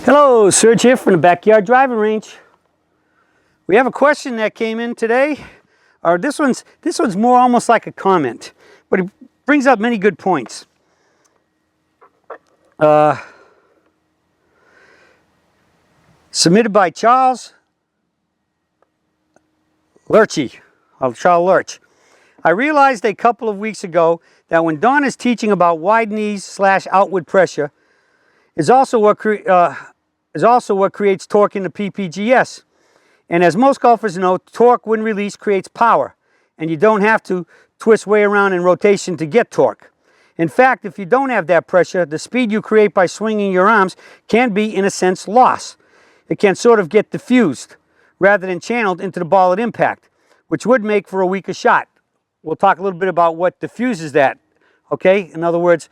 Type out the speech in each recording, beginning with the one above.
Hello, Serge here from the Backyard Driving Range. We have a question that came in today. Or this one's more almost like a comment, but it brings up many good points. Submitted by Charles Lurchy, Charles Lurch. I realized a couple of weeks ago that when Don is teaching about wide knees / outward pressure, is also what creates torque in the PPGS. And as most golfers know, torque when released creates power, and you don't have to twist way around in rotation to get torque. In fact, if you don't have that pressure, the speed you create by swinging your arms can be, in a sense, lost. It can sort of get diffused rather than channeled into the ball at impact, which would make for a weaker shot. We'll talk a little bit about what diffuses that, okay? In other words,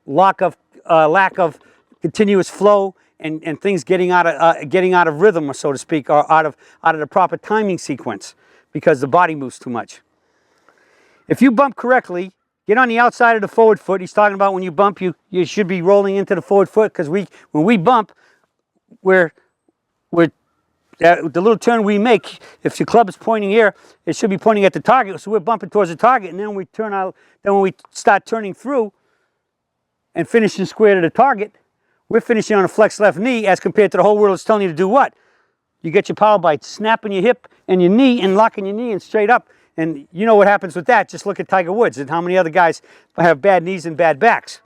lack of continuous flow and things getting out of rhythm, so to speak, or out of the proper timing sequence because the body moves too much. If you bump correctly, get on the outside of the forward foot. He's talking about when you bump, you should be rolling into the forward foot, because when we bump, the little turn we make, if your club is pointing here, it should be pointing at the target. So we're bumping towards the target, and then we turn out. Then when we start turning through and finishing square to the target, we're finishing on a flexed left knee, as compared to the whole world is telling you to do what? You get your power by snapping your hip and your knee and locking your knee and straight up. And you know what happens with that. Just look at Tiger Woods and how many other guys have bad knees and bad backs.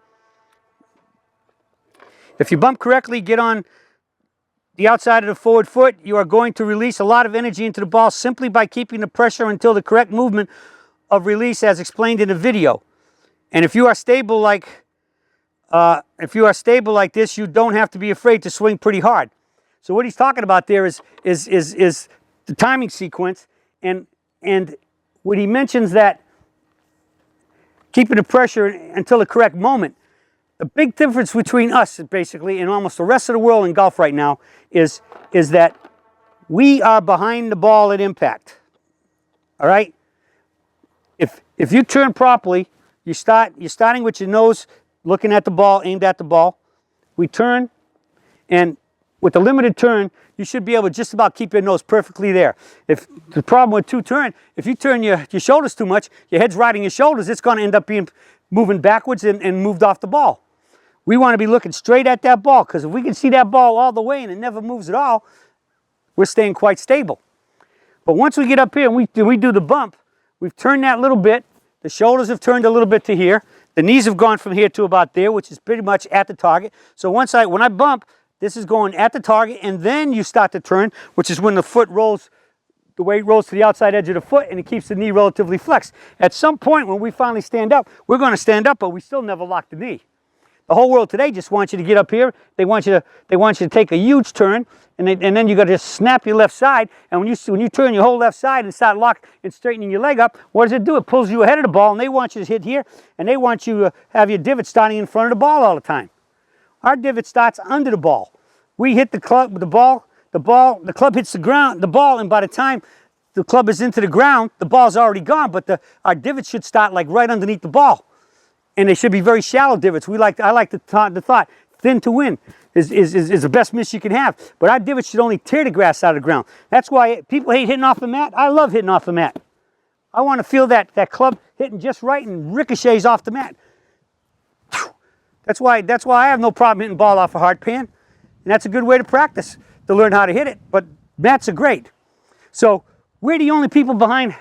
If you bump correctly, get on the outside of the forward foot, you are going to release a lot of energy into the ball simply by keeping the pressure until the correct movement of release, as explained in the video. And if you are stable like this, you don't have to be afraid to swing pretty hard. So what he's talking about there is the timing sequence, and when he mentions that keeping the pressure until the correct moment. The big difference between us, basically, and almost the rest of the world in golf right now is that we are behind the ball at impact. All right? If you turn properly, you're starting with your nose looking at the ball, aimed at the ball. We turn, and with a limited turn, you should be able to just about keep your nose perfectly there. If the problem with two turn, if you turn your shoulders too much, your head's riding your shoulders, it's going to end up moving backwards and moved off the ball. We want to be looking straight at that ball, because if we can see that ball all the way and it never moves at all, we're staying quite stable. But once we get up here and we do the bump, we've turned that little bit, the shoulders have turned a little bit to here, the knees have gone from here to about there, which is pretty much at the target. So when I bump, this is going at the target, and then you start to turn, which is when the foot rolls, the weight rolls to the outside edge of the foot, and it keeps the knee relatively flexed. At some point when we finally stand up, we're going to stand up, but we still never lock the knee. The whole world today just wants you to get up here. They want you to take a huge turn, and then you got to just snap your left side. And when you turn your whole left side and start locking and straightening your leg up, what does it do? It pulls you ahead of the ball, and they want you to hit here, and they want you to have your divot starting in front of the ball all the time. Our divot starts under the ball. We hit the club with the club hits the ground, and by the time the club is into the ground, the ball's already gone. But our divot should start like right underneath the ball. And they should be very shallow divots. I like the thought, thin to win is the best miss you can have. But our divots should only tear the grass out of the ground. That's why people hate hitting off the mat. I love hitting off the mat. I want to feel that club hitting just right and ricochets off the mat. That's why I have no problem hitting ball off a hard pan. And that's a good way to practice, to learn how to hit it. But mats are great. So we're the only people behind.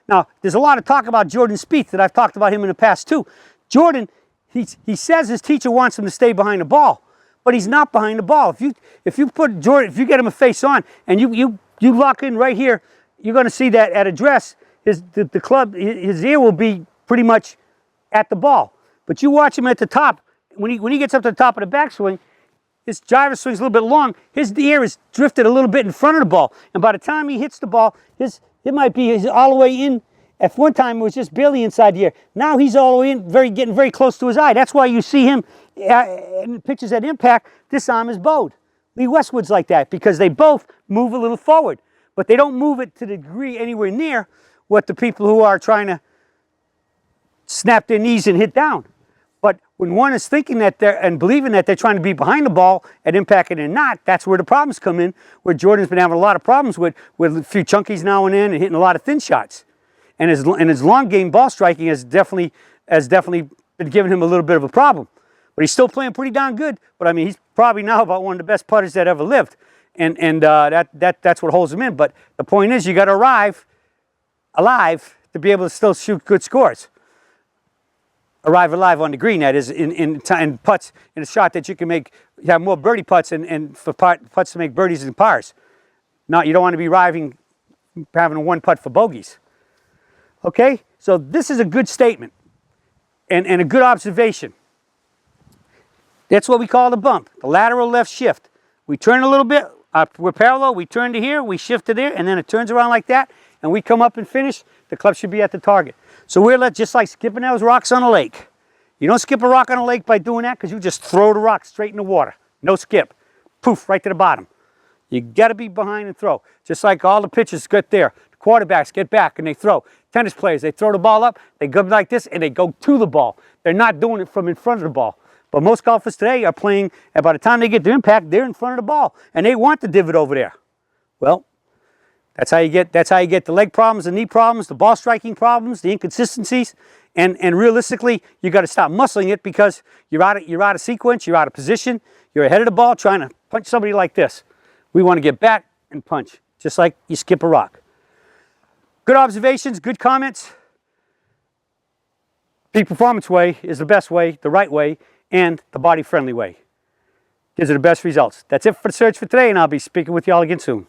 Now, there's a lot of talk about Jordan Speith that I've talked about him in the past too. Jordan, he says his teacher wants him to stay behind the ball, but he's not behind the ball. If you get him a face on and you lock in right here, you're going to see that at address, his ear will be pretty much at the ball. But you watch him at the top, when he gets up to the top of the backswing, his driver swings a little bit long, his ear is drifted a little bit in front of the ball, and by the time he hits the ball, it might be all the way in. At one time, it was just barely inside the ear. Now he's all the way in, getting very close to his eye. That's why you see him in pictures at impact, this arm is bowed. Lee Westwood's like that, because they both move a little forward. But they don't move it to the degree anywhere near what the people who are trying to snap their knees and hit down. But when one is thinking that and believing that they're trying to be behind the ball at impact and they're not, that's where the problems come in, where Jordan's been having a lot of problems with a few chunkies now and then and hitting a lot of thin shots. And his long game ball striking has definitely been giving him a little bit of a problem. But he's still playing pretty darn good. But I mean, he's probably now about one of the best putters that ever lived. And that's what holds him in. But the point is, you got to arrive alive to be able to still shoot good scores. Arrive alive on the green, that is, in putts, in a shot that you can make, you have more birdie putts and for putts to make birdies and pars. You don't want to be having a one putt for bogeys. Okay, so this is a good statement and a good observation. That's what we call the bump, the lateral left shift. We turn a little bit, we're parallel, we turn to here, we shift to there, and then it turns around like that, and we come up and finish. The club should be at the target. So we're just like skipping those rocks on a lake. You don't skip a rock on a lake by doing that, because you just throw the rock straight in the water. No skip. Poof, right to the bottom. You got to be behind and throw. Just like all the pitchers get there. The quarterbacks get back and they throw. Tennis players, they throw the ball up, they go like this, and they go to the ball. They're not doing it from in front of the ball. But most golfers today are playing, and by the time they get their impact, they're in front of the ball, and they want the divot over there. Well, that's how you get the leg problems, the knee problems, the ball striking problems, the inconsistencies, and realistically, you got to stop muscling it, because you're out of sequence, you're out of position, you're ahead of the ball trying to punch somebody like this. We want to get back and punch, just like you skip a rock. Good observations, good comments. Peak Performance way is the best way, the right way, and the body-friendly way. Gives you the best results. That's it for the search for today, and I'll be speaking with you all again soon.